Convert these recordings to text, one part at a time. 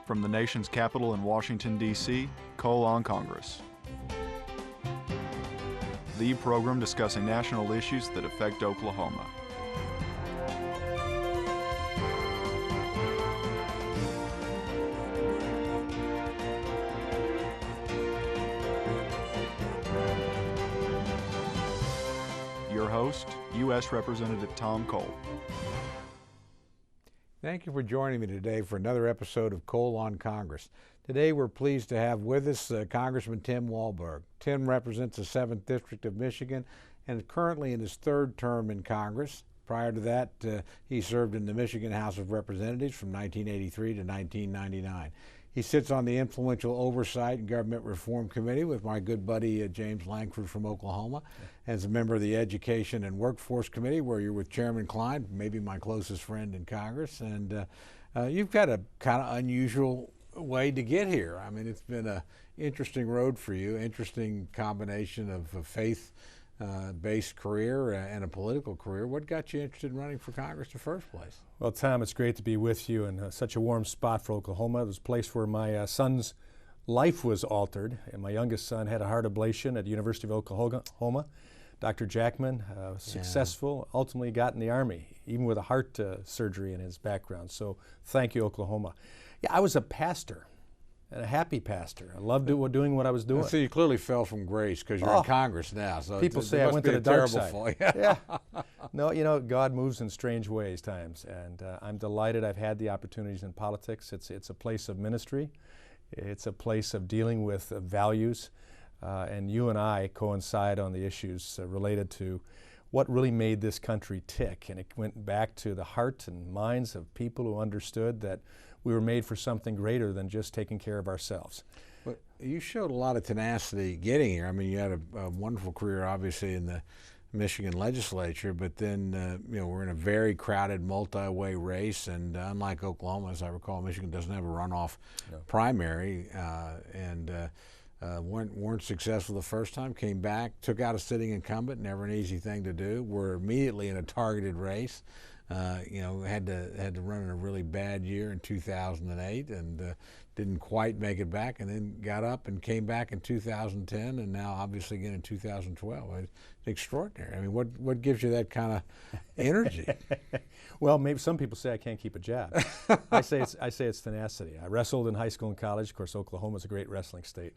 From the nation's capital in Washington, D.C., Cole on Congress. The program discussing national issues that affect Oklahoma. Your host, U.S. Representative Tom Cole. Thank you for joining me today for another episode of Cole on Congress. Today we're pleased to have with us Congressman Tim Walberg. Tim represents the 7th District of Michigan and is currently in his 3rd term in Congress. Prior to that, he served in the Michigan House of Representatives from 1983 to 1999. He sits on the influential Oversight and Government Reform Committee with my good buddy James Langford from Oklahoma, as a member of the Education and Workforce Committee, where you're with Chairman Klein, maybe my closest friend in Congress. And you've got a kind of unusual way to get here. I mean, it's been an interesting road for you, interesting combination of a faith-based career and a political career. What got you interested in running for Congress in the first place? Well, Tom, it's great to be with you in such a warm spot for Oklahoma. It was a place where my son's life was altered, and my youngest son had a heart ablation at the University of Oklahoma. Dr. Jackman, successful, ultimately got in the Army, even with a heart surgery in his background. So thank you, Oklahoma. Yeah, I was a pastor, and a happy pastor. I loved doing what I was doing. So you clearly fell from grace because you're in Congress now. So people say I went to the dark side. Yeah. No, you know, God moves in strange ways times, and I'm delighted I've had the opportunities in politics. It's a place of ministry. It's a place of dealing with values, and you and I coincide on the issues related to what really made this country tick, and it went back to the heart and minds of people who understood that we were made for something greater than just taking care of ourselves. But you showed a lot of tenacity getting here. I mean, you had a wonderful career, obviously, in the Michigan legislature, but then, you know, we're in a very crowded multi-way race, and unlike Oklahoma, as I recall, Michigan doesn't have a runoff primary, and weren't successful the first time, came back, took out a sitting incumbent, never an easy thing to do. We're immediately in a targeted race. You know, had to run in a really bad year in 2008 and didn't quite make it back, and then got up and came back in 2010, and now obviously again in 2012. It's extraordinary. I mean, what gives you that kind of energy? Well, maybe some people say I can't keep a job. I say it's tenacity. I wrestled in high school and college. Of course, Oklahoma's a great wrestling state.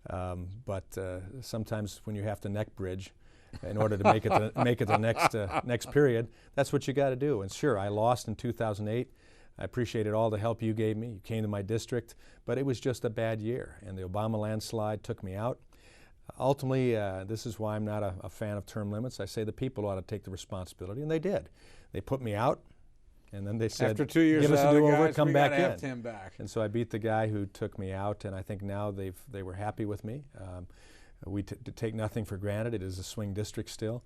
But sometimes when you have to neck bridge in order to make it the next period, that's what you got to do. And sure, I lost in 2008. I appreciated all the help you gave me. You came to my district, but it was just a bad year, and the Obama landslide took me out. Ultimately, this is why I'm not a fan of term limits. I say the people ought to take the responsibility, and they did. They put me out, and then they said, after 2 years give us a do-over, guys, come back in. Have Tim back. And so I beat the guy who took me out, and I think now they were happy with me. We take nothing for granted. It is a swing district still,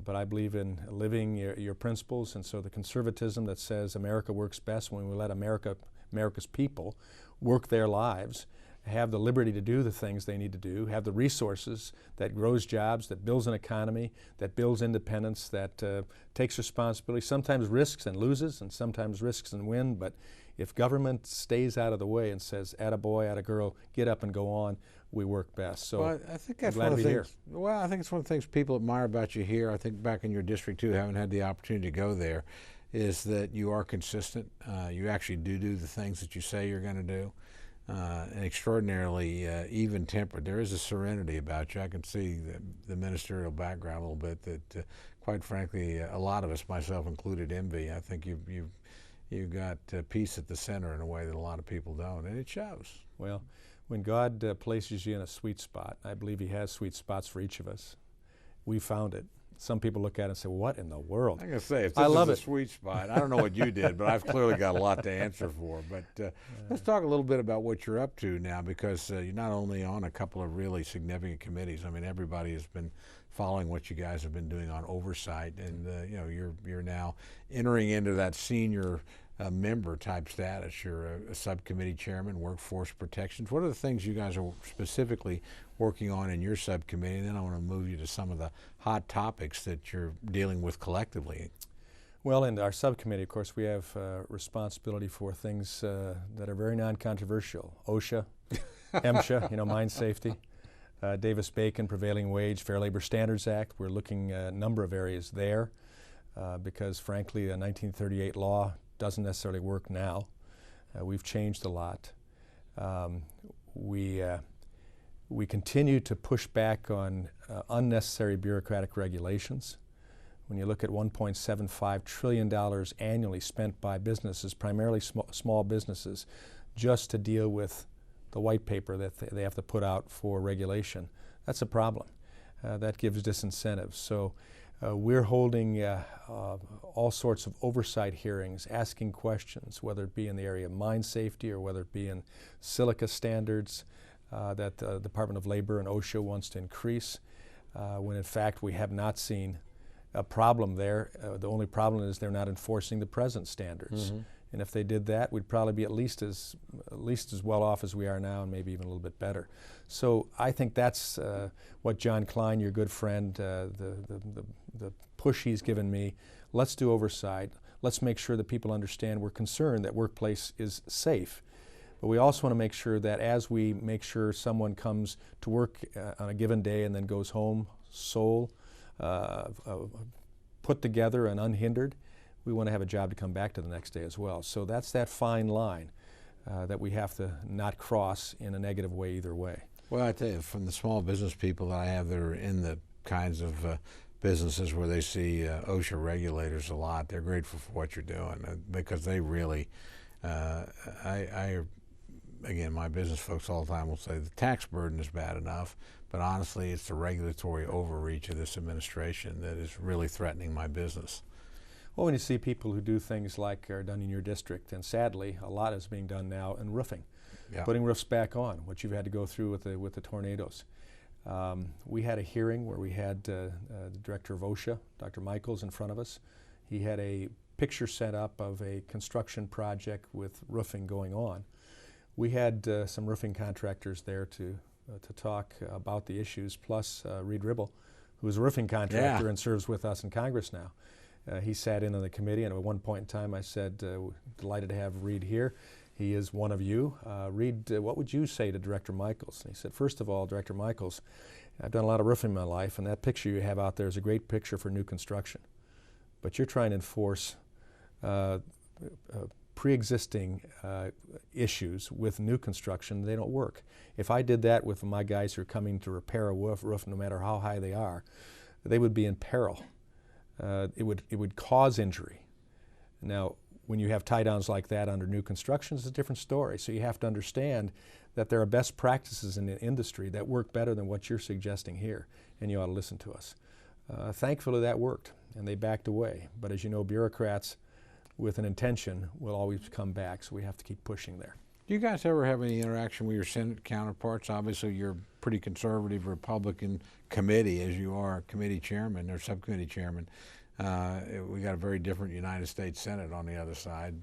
but I believe in living your principles, and so the conservatism that says America works best when we let America's people work their lives, have the liberty to do the things they need to do, have the resources that grows jobs, that builds an economy, that builds independence, that takes responsibility, sometimes risks and loses, and sometimes risks and win, but if government stays out of the way and says, attaboy, attagirl, get up and go on, we work best. So well, I think that's one of the things. Well, I think it's one of the things people admire about you here. I think back in your district too, having had the opportunity to go there, is that you are consistent. You actually do the things that you say you're going to do, and extraordinarily even-tempered. There is a serenity about you. I can see the ministerial background a little bit that, quite frankly, a lot of us, myself included, envy. I think you've got peace at the center in a way that a lot of people don't, and it shows. Well, when God places you in a sweet spot, I believe He has sweet spots for each of us. We found it. Some people look at it and say, what in the world? I'm going to say, if this is a sweet spot, I don't know what you did, but I've clearly got a lot to answer for. But let's talk a little bit about what you're up to now, because you're not only on a couple of really significant committees. I mean, everybody has been following what you guys have been doing on oversight, and you know, you're now entering into that senior member type status. You're a subcommittee chairman, workforce protections. What are the things you guys are specifically working on in your subcommittee? And then I want to move you to some of the hot topics that you're dealing with collectively. Well, in our subcommittee, of course, we have responsibility for things that are very non-controversial. OSHA, MSHA, mine safety, Davis-Bacon, prevailing wage, Fair Labor Standards Act. We're looking at a number of areas there because, frankly, the 1938 law doesn't necessarily work now. We've changed a lot. We continue to push back on unnecessary bureaucratic regulations. When you look at $1.75 trillion annually spent by businesses, primarily small businesses, just to deal with the white paper that they have to put out for regulation, that's a problem. That gives disincentives. So we're holding all sorts of oversight hearings, asking questions, whether it be in the area of mine safety or whether it be in silica standards that the Department of Labor and OSHA wants to increase, when in fact we have not seen a problem there. The only problem is they're not enforcing the present standards. And if they did that, we'd probably be at least as well off as we are now, and maybe even a little bit better. So I think that's what John Klein, your good friend, the push he's given me. Let's do oversight. Let's make sure that people understand we're concerned that workplace is safe. But we also want to make sure that as we make sure someone comes to work on a given day and then goes home sole, put together and unhindered, we want to have a job to come back to the next day as well. So that's that fine line that we have to not cross in a negative way either way. Well, I tell you, from the small business people that I have that are in the kinds of businesses where they see OSHA regulators a lot, they're grateful for what you're doing because they really, again, my business folks all the time will say the tax burden is bad enough, but honestly, it's the regulatory overreach of this administration that is really threatening my business. Well, when you see people who do things like are done in your district, and sadly, a lot is being done now in roofing, putting roofs back on, what you've had to go through with the tornadoes. We had a hearing where we had the director of OSHA, Dr. Michaels, in front of us. He had a picture set up of a construction project with roofing going on. We had some roofing contractors there to talk about the issues, plus Reed Ribble, who is a roofing contractor and serves with us in Congress now. He sat in on the committee, and at one point in time I said, delighted to have Reed here. He is one of you. Reed, what would you say to Director Michaels? And he said, first of all, Director Michaels, I've done a lot of roofing in my life, and that picture you have out there is a great picture for new construction. But you're trying to enforce pre-existing issues with new construction. They don't work. If I did that with my guys who are coming to repair a roof, no matter how high they are, they would be in peril. It would cause injury. Now, when you have tie-downs like that under new construction, it's a different story. So you have to understand that there are best practices in the industry that work better than what you're suggesting here, and you ought to listen to us. Thankfully, that worked, and they backed away. But as you know, bureaucrats with an intention will always come back, so we have to keep pushing there. Do you guys ever have any interaction with your Senate counterparts? Obviously, you're a pretty conservative Republican committee, as you are committee chairman or subcommittee chairman. We got a very different United States Senate on the other side.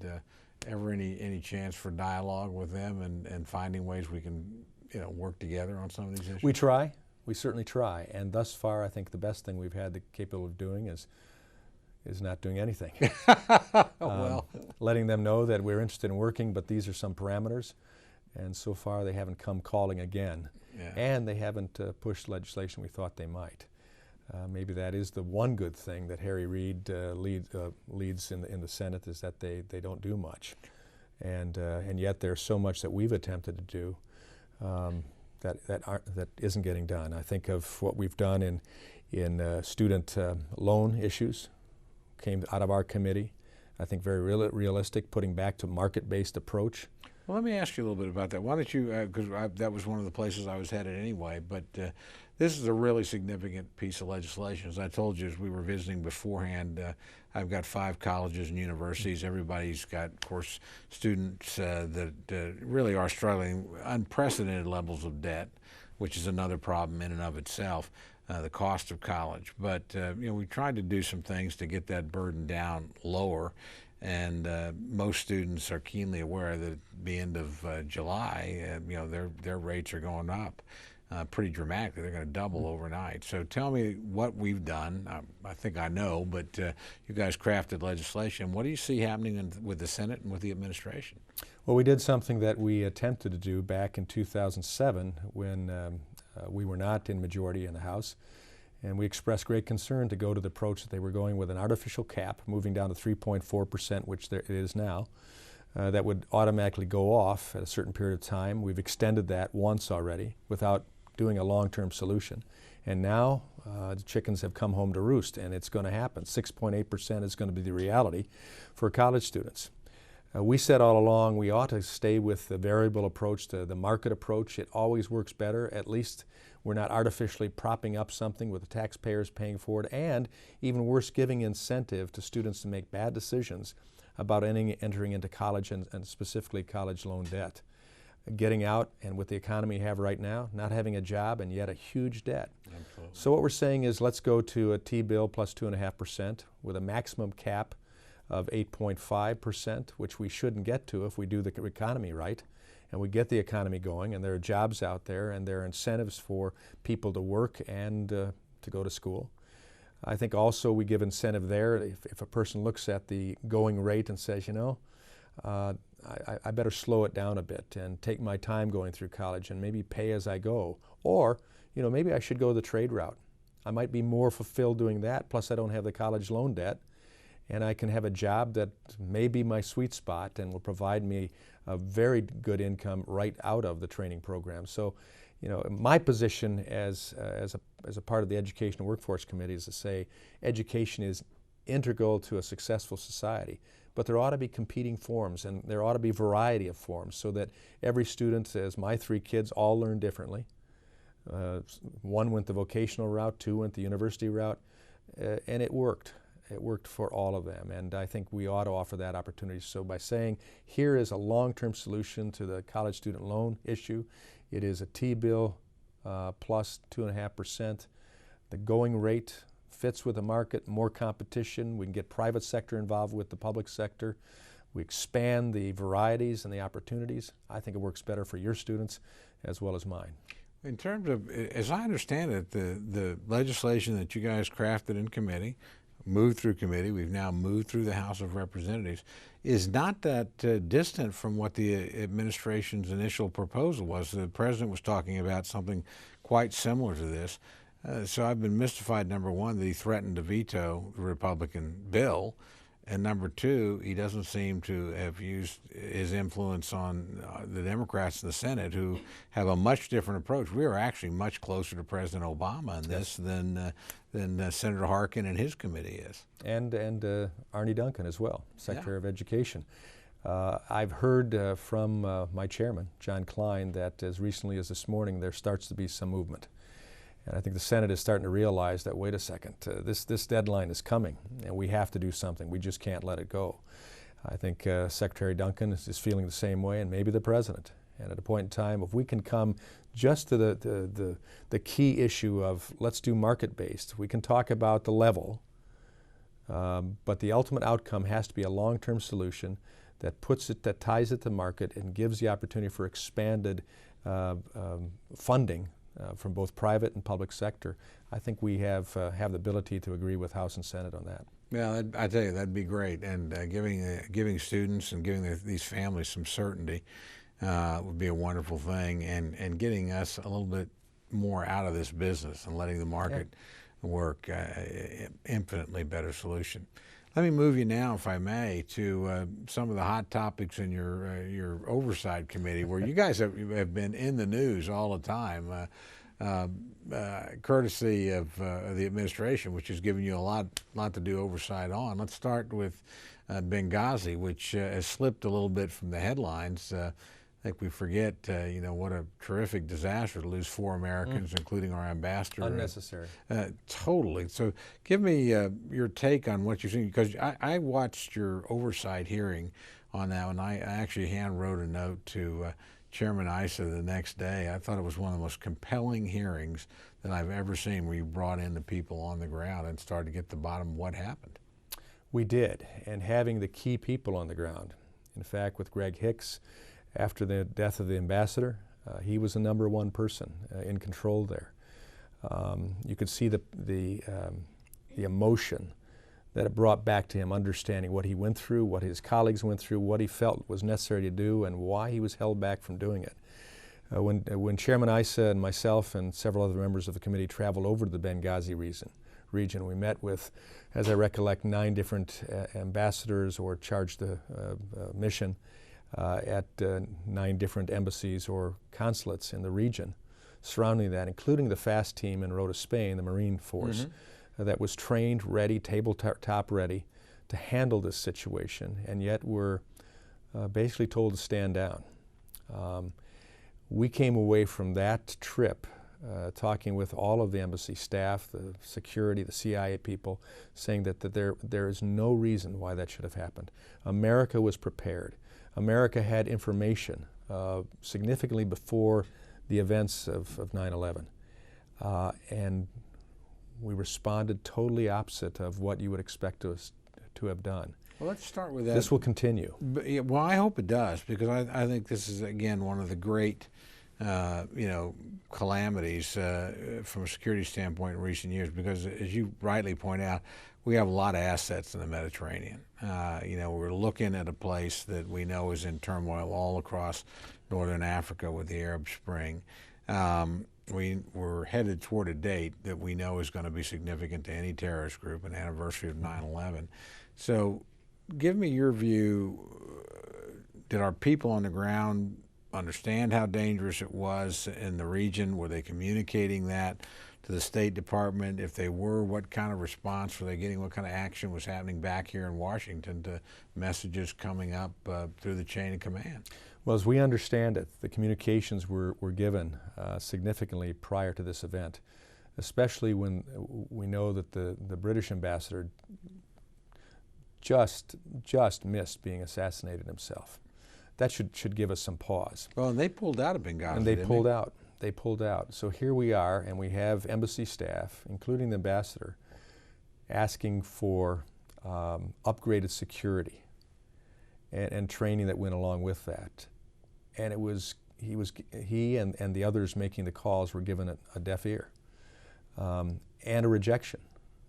Ever any chance for dialogue with them and finding ways we can, work together on some of these issues? We try. We certainly try. And thus far, I think the best thing we've had the capability of doing is not doing anything. Letting them know that we're interested in working, but these are some parameters. And so far, they haven't come calling again. And they haven't pushed legislation we thought they might. Maybe that is the one good thing that Harry Reid leads in the Senate, is that they don't do much. And yet there's so much that we've attempted to do that isn't getting done. I think of what we've done in student loan issues. Came out of our committee. I think very realistic, putting back to market-based approach. Well, let me ask you a little bit about that. Why don't you, because that was one of the places I was headed anyway, but this is a really significant piece of legislation. As I told you as we were visiting beforehand, I've got 5 colleges and universities. Everybody's got, of course, students that really are struggling, unprecedented levels of debt, which is another problem in and of itself. The cost of college. But we tried to do some things to get that burden down lower, and most students are keenly aware that at the end of July, their rates are going up. pretty dramatically. They're going to double overnight. So tell me what we've done. I think I know, but you guys crafted legislation. What do you see happening with the Senate and with the administration? Well, we did something that we attempted to do back in 2007 when we were not in majority in the House. And we expressed great concern to go to the approach that they were going with an artificial cap, moving down to 3.4%, which it is now, that would automatically go off at a certain period of time. We've extended that once already without doing a long-term solution. And now the chickens have come home to roost, and it's going to happen. 6.8% is going to be the reality for college students. We said all along we ought to stay with the variable approach, the market approach. It always works better. At least we're not artificially propping up something with the taxpayers paying for it, and even worse, giving incentive to students to make bad decisions about entering into college and specifically college loan debt. Getting out, and with the economy you have right now, not having a job and yet a huge debt. Absolutely. So what we're saying is let's go to a T-bill plus 2.5% with a maximum cap of 8.5%, which we shouldn't get to if we do the economy right, and we get the economy going, and there are jobs out there, and there are incentives for people to work and to go to school. I think also we give incentive there. If a person looks at the going rate and says, you know, I better slow it down a bit and take my time going through college and maybe pay as I go. Or, you know, maybe I should go the trade route. I might be more fulfilled doing that, plus I don't have the college loan debt, and I can have a job that may be my sweet spot and will provide me a very good income right out of the training program. So, you know, my position as a part of the Education and Workforce Committee is to say education is integral to a successful society, but there ought to be competing forms, and there ought to be variety of forms so that every student, as my 3 kids, all learn differently. One went the vocational route, 2 went the university route, and it worked. It worked for all of them, and I think we ought to offer that opportunity. So by saying here is a long-term solution to the college student loan issue, it is a T-bill plus 2.5%. The going rate fits with the market, more competition. We can get private sector involved with the public sector. We expand the varieties and the opportunities. I think it works better for your students as well as mine. In terms of, as I understand it, the legislation that you guys crafted in committee, moved through committee, we've now moved through the House of Representatives, is not that distant from what the administration's initial proposal was. The president was talking about something quite similar to this. So I've been mystified, number one, that he threatened to veto the Republican bill, and number two, he doesn't seem to have used his influence on the Democrats in the Senate, who have a much different approach. We are actually much closer to President Obama in this than Senator Harkin and his committee is. And Arne Duncan as well, Secretary of Education. I've heard from my chairman, John Klein, that as recently as this morning there starts to be some movement. And I think the Senate is starting to realize that, wait a second, this deadline is coming, and we have to do something. We just can't let it go. I think Secretary Duncan is feeling the same way, and maybe the President. And at a point in time, if we can come just to the key issue of let's do market-based, we can talk about the level, but the ultimate outcome has to be a long-term solution that ties it to market and gives the opportunity for expanded funding from both private and public sector. I think we have the ability to agree with House and Senate on that. Yeah, I tell you, that'd be great. And giving students and giving these families some certainty would be a wonderful thing, and getting us a little bit more out of this business and letting the market work, infinitely better solution. Let me move you now, if I may, to some of the hot topics in your oversight committee, where you guys have been in the news all the time, courtesy of the administration, which has given you a lot to do oversight on. Let's start with Benghazi, which has slipped a little bit from the headlines. I think we forget, what a terrific disaster to lose 4 Americans, including our ambassador. Unnecessary. Totally. So give me your take on what you've seen, because I watched your oversight hearing on that, and I actually hand wrote a note to Chairman Issa the next day. I thought it was one of the most compelling hearings that I've ever seen, where you brought in the people on the ground and started to get to the bottom of what happened. We did, and having the key people on the ground. In fact, with Greg Hicks, after the death of the ambassador, He was the number one person in control there. You could see the emotion that it brought back to him, understanding what he went through, what his colleagues went through, what he felt was necessary to do, and why he was held back from doing it. When Chairman Issa and myself and several other members of the committee traveled over to the Benghazi region, we met with, as I recollect, 9 different ambassadors or charged the mission at 9 different embassies or consulates in the region surrounding that, including the FAST team in Rota, Spain, the Marine Force, that was trained, ready, tabletop ready to handle this situation, and yet were basically told to stand down. We came away from that trip talking with all of the embassy staff, the security, the CIA people, saying that there is no reason why that should have happened. America was prepared. America had information significantly before the events of 9/11. And we responded totally opposite of what you would expect us to have done. Well, let's start with that. This will continue. Yeah, well, I hope it does, because I think this is, again, one of the great calamities from a security standpoint in recent years, because as you rightly point out, we have a lot of assets in the Mediterranean. We're looking at a place that we know is in turmoil all across northern Africa with the Arab Spring. We're headed toward a date that we know is going to be significant to any terrorist group, an anniversary of 9/11. So give me your view. Did our people on the ground understand how dangerous it was in the region? Were they communicating that to the State Department? If they were, what kind of response were they getting? What kind of action was happening back here in Washington to messages coming up through the chain of command? Well, as we understand it, the communications were given significantly prior to this event, especially when we know that the British ambassador just missed being assassinated himself. That should give us some pause. Well, and they pulled out of Benghazi. And they pulled out. They pulled out. So here we are, and we have embassy staff, including the ambassador, asking for upgraded security and training that went along with that. And it was he and the others making the calls were given a deaf ear and a rejection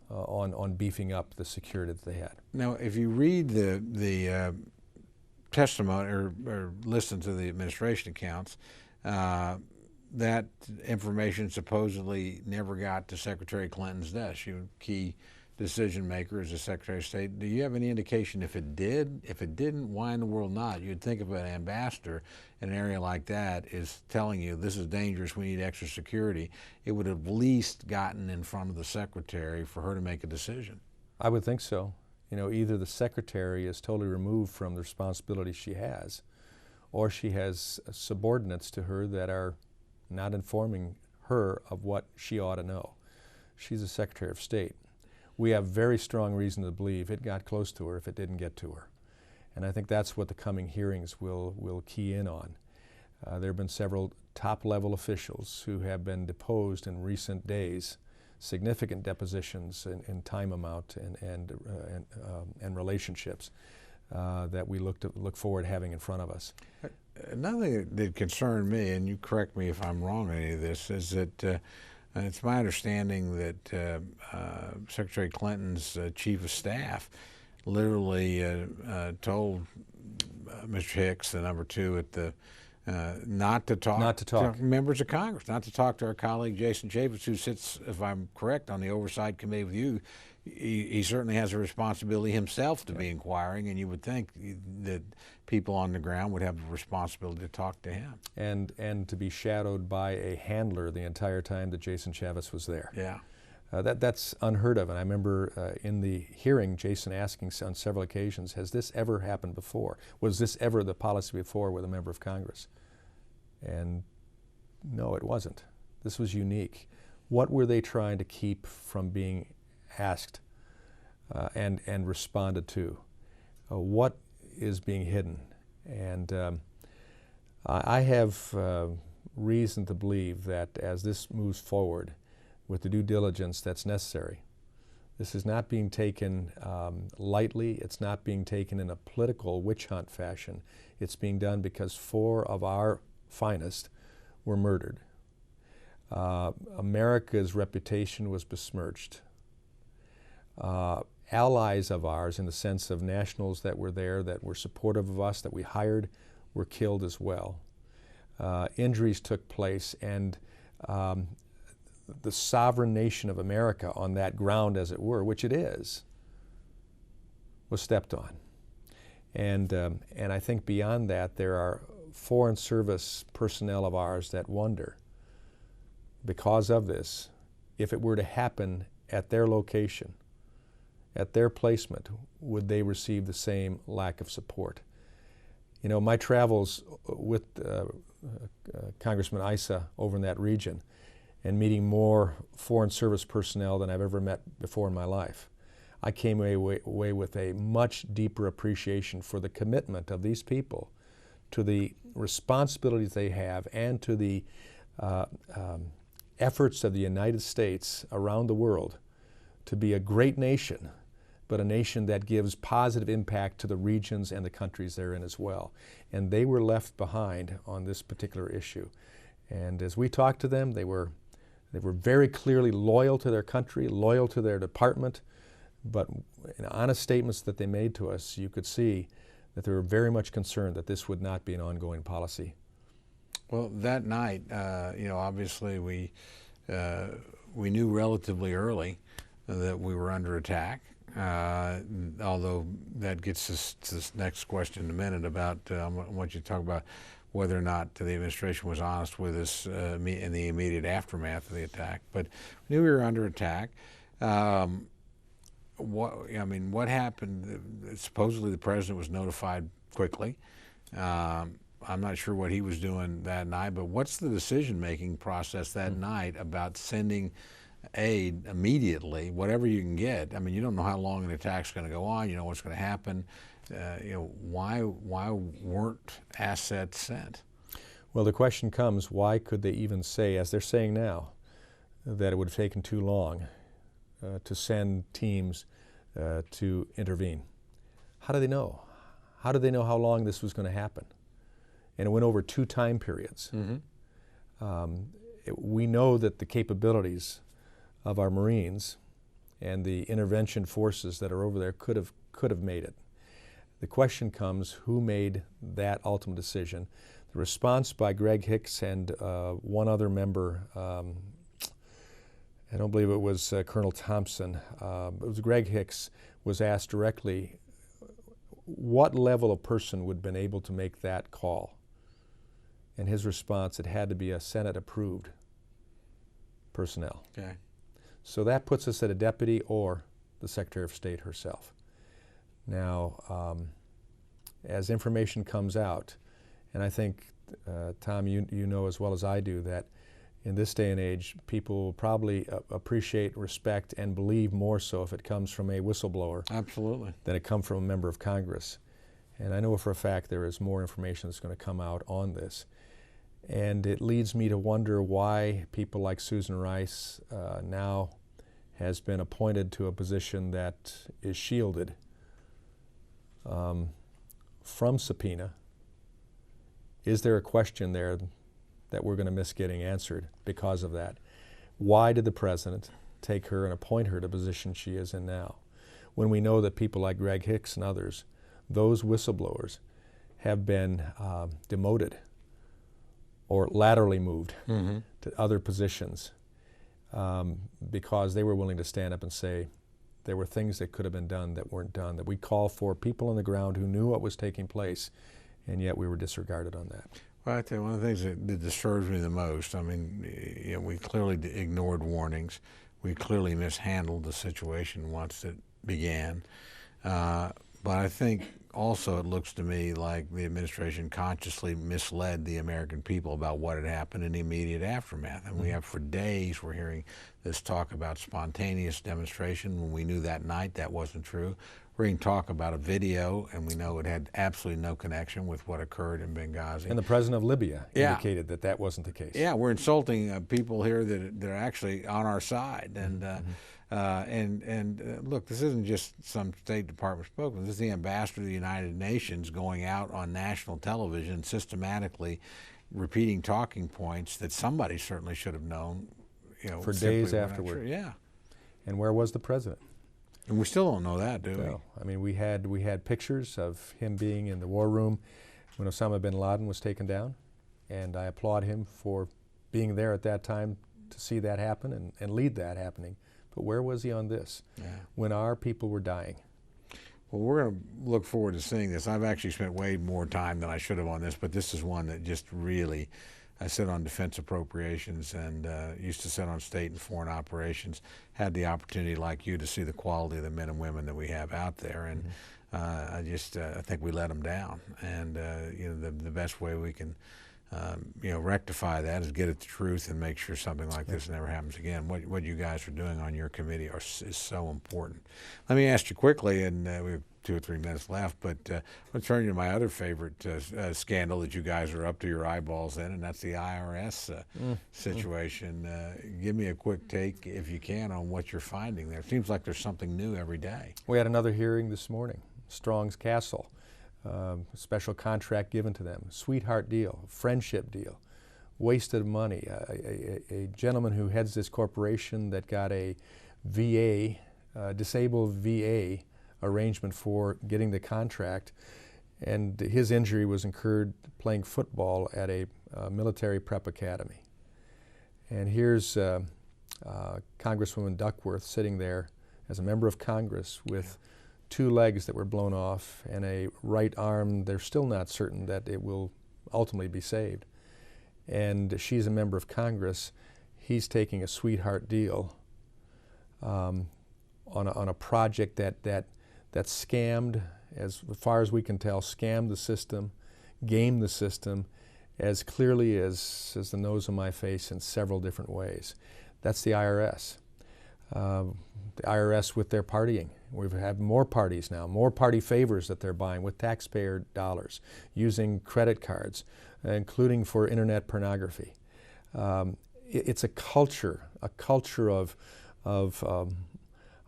on beefing up the security that they had. Now, if you read the testimony or listen to the administration accounts, that information supposedly never got to Secretary Clinton's desk. She was a key decision maker as the Secretary of State. Do you have any indication if it did? If it didn't, why in the world not? You'd think of an ambassador in an area like that is telling you this is dangerous, we need extra security. It would have at least gotten in front of the Secretary for her to make a decision. I would think so. Either the Secretary is totally removed from the responsibilities she has, or she has subordinates to her that are not informing her of what she ought to know. She's the Secretary of State. We have very strong reason to believe it got close to her if it didn't get to her. And I think that's what the coming hearings will key in on. There have been several top-level officials who have been deposed in recent days, significant depositions in time amount and relationships that we look forward to having in front of us. Another thing that concerned me, and you correct me if I'm wrong on any of this, is that it's my understanding that Secretary Clinton's chief of staff literally told Mr. Hicks, the number 2 at the not to talk to members of Congress, not to talk to our colleague Jason Chaffetz, who sits, if I'm correct, on the Oversight Committee with you. He certainly has a responsibility himself to be inquiring, and you would think that people on the ground would have a responsibility to talk to him. And to be shadowed by a handler the entire time that Jason Chaffetz was there. Yeah. That's unheard of. And I remember in the hearing, Jason asking on several occasions, has this ever happened before? Was this ever the policy before with a member of Congress? And no, it wasn't. This was unique. What were they trying to keep from being asked and responded to? What is being hidden? And I have reason to believe that as this moves forward with the due diligence that's necessary, this is not being taken lightly. It's not being taken in a political witch hunt fashion. It's being done because 4 of our finest were murdered. America's reputation was besmirched. Allies of ours, in the sense of nationals that were there, that were supportive of us, that we hired, were killed as well. Injuries took place, and the sovereign nation of America on that ground, as it were, which it is, was stepped on. And I think beyond that, there are Foreign Service personnel of ours that wonder, because of this, if it were to happen at their location, at their placement, would they receive the same lack of support? You know, my travels with Congressman Issa over in that region and meeting more Foreign Service personnel than I've ever met before in my life, I came away with a much deeper appreciation for the commitment of these people to the responsibilities they have and to the efforts of the United States around the world to be a great nation, but a nation that gives positive impact to the regions and the countries they're in as well. And they were left behind on this particular issue. And as we talked to them, they were very clearly loyal to their country, loyal to their department, but in honest statements that they made to us, you could see that they were very much concerned that this would not be an ongoing policy. Well, that night, you know, obviously we knew relatively early that we were under attack. Although that gets us to this next question in a minute about I want you to talk about whether or not the administration was honest with us in the immediate aftermath of the attack. But we knew we were under attack. What happened? Supposedly the president was notified quickly. I'm not sure what he was doing that night, but what's the decision-making process that night about sending aid immediately, whatever you can get? I mean, you don't know how long an attack's going to go on. You know what's going to happen. You know, why weren't assets sent? Well, the question comes, why could they even say, as they're saying now, that it would have taken too long to send teams to intervene? How do they know? How do they know how long this was going to happen? And it went over 2 time periods. Mm-hmm. We know that the capabilities of our Marines and the intervention forces that are over there could have made it. The question comes, who made that ultimate decision? The response by Greg Hicks and one other member, I don't believe it was Colonel Thompson, it was Greg Hicks, was asked directly, what level of person would have been able to make that call? And his response, it had to be a Senate-approved personnel. Okay. So that puts us at a deputy or the Secretary of State herself. Now, as information comes out, and I think, Tom, you know as well as I do that in this day and age, people will probably appreciate, respect, and believe more so if it comes from a whistleblower. Absolutely. Than it comes from a member of Congress. And I know for a fact there is more information that's going to come out on this. And it leads me to wonder why people like Susan Rice now has been appointed to a position that is shielded from subpoena. Is there a question there that we're going to miss getting answered because of that? Why did the president take her and appoint her to the position she is in now, when we know that people like Greg Hicks and others, those whistleblowers, have been demoted or laterally moved to other positions because they were willing to stand up and say there were things that could have been done that weren't done, that we call for people on the ground who knew what was taking place, and yet we were disregarded on that. Well, I tell you, one of the things that disturbs me the most, I mean, you know, we clearly ignored warnings. We clearly mishandled the situation once it began. But I think also it looks to me like the administration consciously misled the American people about what had happened in the immediate aftermath. And we have for days, we're hearing this talk about spontaneous demonstration when we knew that night that wasn't true. We're hearing talk about a video, and we know it had absolutely no connection with what occurred in Benghazi. And the president of Libya indicated that that wasn't the case. Yeah, we're insulting people here that are actually on our side. And Look, this isn't just some State Department spokesman. This is the ambassador of the United Nations going out on national television systematically repeating talking points that somebody certainly should have known, for days afterward. Sure. Yeah. And where was the president? And we still don't know that, do we? No. I mean, we had pictures of him being in the war room when Osama bin Laden was taken down, and I applaud him for being there at that time to see that happen and lead that happening. But where was he on this when our people were dying? Well, we're going to look forward to seeing this. I've actually spent way more time than I should have on this, but this is one that just really, I sit on defense appropriations and used to sit on state and foreign operations, had the opportunity like you to see the quality of the men and women that we have out there. And I think we let them down. And the best way we can rectify that is get at the truth and make sure something like this never happens again. What you guys are doing on your committee is so important. Let me ask you quickly, and we have 2 or 3 minutes left, but I'll turn you to my other favorite scandal that you guys are up to your eyeballs in, and that's the IRS situation. Give me a quick take, if you can, on what you're finding there. It seems like there's something new every day. We had another hearing this morning, Strong's Castle. Special contract given to them, sweetheart deal, friendship deal, wasted money. A gentleman who heads this corporation that got a VA, disabled VA arrangement for getting the contract, and his injury was incurred playing football at a military prep academy. And here's Congresswoman Duckworth sitting there as a member of Congress with 2 legs that were blown off and a right arm. They're still not certain that it will ultimately be saved. And she's a member of Congress. He's taking a sweetheart deal on a project that scammed, as far as we can tell, scammed the system, gamed the system as clearly as the nose on my face in several different ways. That's the IRS. The IRS with their partying. We've had more parties now, more party favors that they're buying with taxpayer dollars, using credit cards, including for internet pornography. It's a culture of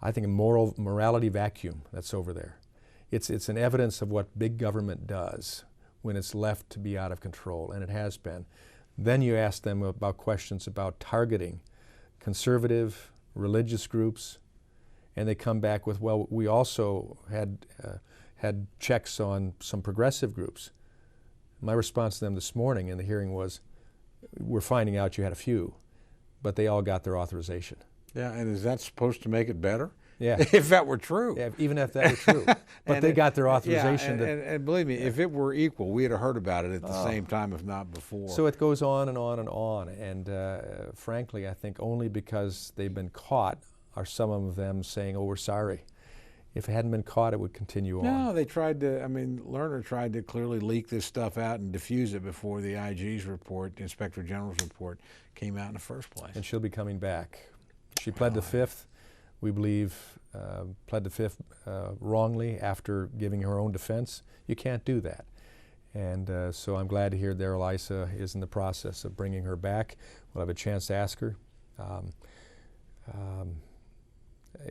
I think, a morality vacuum that's over there. It's an evidence of what big government does when it's left to be out of control, and it has been. Then you ask them about questions about targeting conservative, religious groups, and they come back with, well, we also had checks on some progressive groups. My response to them this morning in the hearing was, we're finding out you had a few, but they all got their authorization. Yeah, and is that supposed to make it better? Yeah. If that were true. Yeah, even if that were true. But they got their authorization. Yeah, and believe me, if it were equal, we'd have heard about it at the same time, if not before. So it goes on and on and on. And frankly, I think only because they've been caught are some of them saying, oh, we're sorry. If it hadn't been caught, it would continue on. No, they tried to, Lerner tried to clearly leak this stuff out and diffuse it before the IG's report, the Inspector General's report, came out in the first place. And she'll be coming back. She pled the Fifth, we believe, pled the Fifth wrongly after giving her own defense. You can't do that. And so I'm glad to hear Darrell Issa is in the process of bringing her back. We'll have a chance to ask her.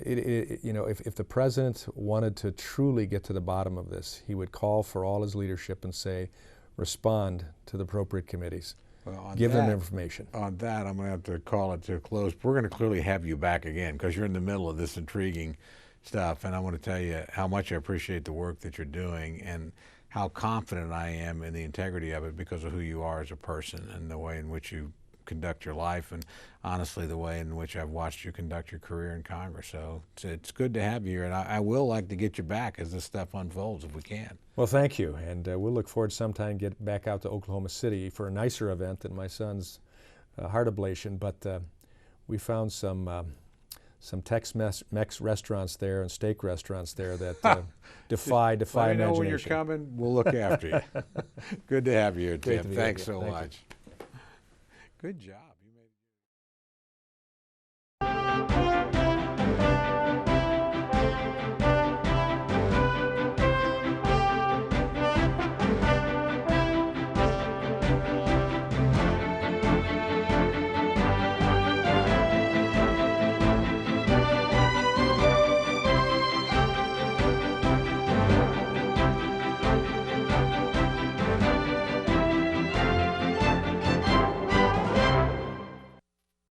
If the president wanted to truly get to the bottom of this, he would call for all his leadership and say, respond to the appropriate committees. Well, give them information. On that, I'm going to have to call it to a close. We're going to clearly have you back again because you're in the middle of this intriguing stuff, and I want to tell you how much I appreciate the work that you're doing and how confident I am in the integrity of it because of who you are as a person and the way in which you conduct your life, and honestly the way in which I've watched you conduct your career in Congress. So it's good to have you here, and I will like to get you back as this stuff unfolds if we can. Well, thank you, and we'll look forward sometime to get back out to Oklahoma City for a nicer event than my son's heart ablation, but we found some Tex-Mex restaurants there and steak restaurants there that defy imagination. Let me know when you're coming. We'll look after you. Good to have you here, Tim. Thanks so much. Good job.